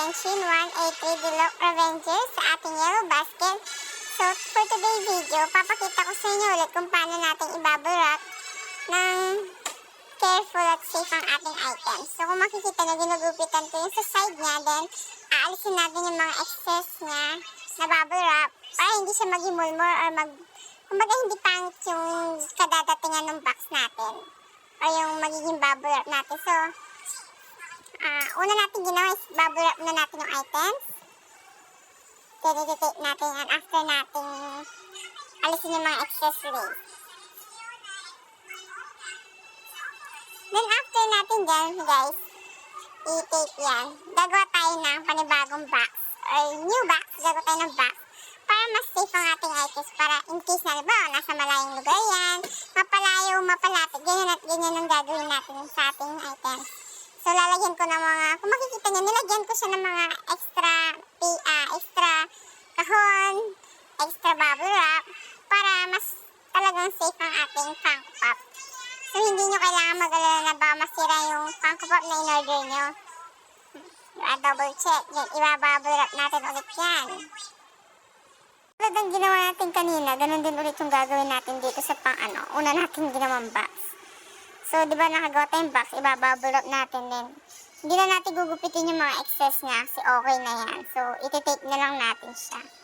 ating Shinwan A3 Deluxe Revenger sa ating yellow basket. So, for today's video, papakita ko sa inyo ulit kung paano natin i-bubble wrap ng careful at safe ang ating items. So, kung makikita na ginugupitan ko yung sa side niya, then aalisin natin yung mga excess niya na bubble wrap para hindi siya magimulmol or kumbaga hindi pangit yung kadadatingan ng box natin o yung magiging bubble wrap natin. So, una natin ginawa is bubble wrap na natin yung items. Dedicate natin yan after natin alisin yung mga accessories. Then after natin dyan, guys, i-tape yan. Gagawa tayo ng panibagong box or new box. Gagawa tayo ng box para mas safe ang ating items. Para in case na, diba, nasa malayong lugar yan, mapalayo, mapalapit, ganyan at ganyan ang gagawin natin sa ating items. So, lalagyan ko ng mga, kung makikita nyo, nilagyan ko siya ng mga extra kahon, extra bubble wrap, para mas talagang safe ang ating Funko Pop. So, hindi nyo kailangan mag-alala na baka masira yung Funko Pop na in-order nyo. Double check. Yan, i-bubble wrap natin ulit yan. Tulad ang ginawa natin kanina, ganun din ulit yung gagawin natin dito sa una natin ginawang box. So, di ba nakagawa tayong box, i-bubble wrap natin din. Hindi na natin gugupitin yung mga excess niya kasi okay na yan. So, iti-tape na lang natin siya.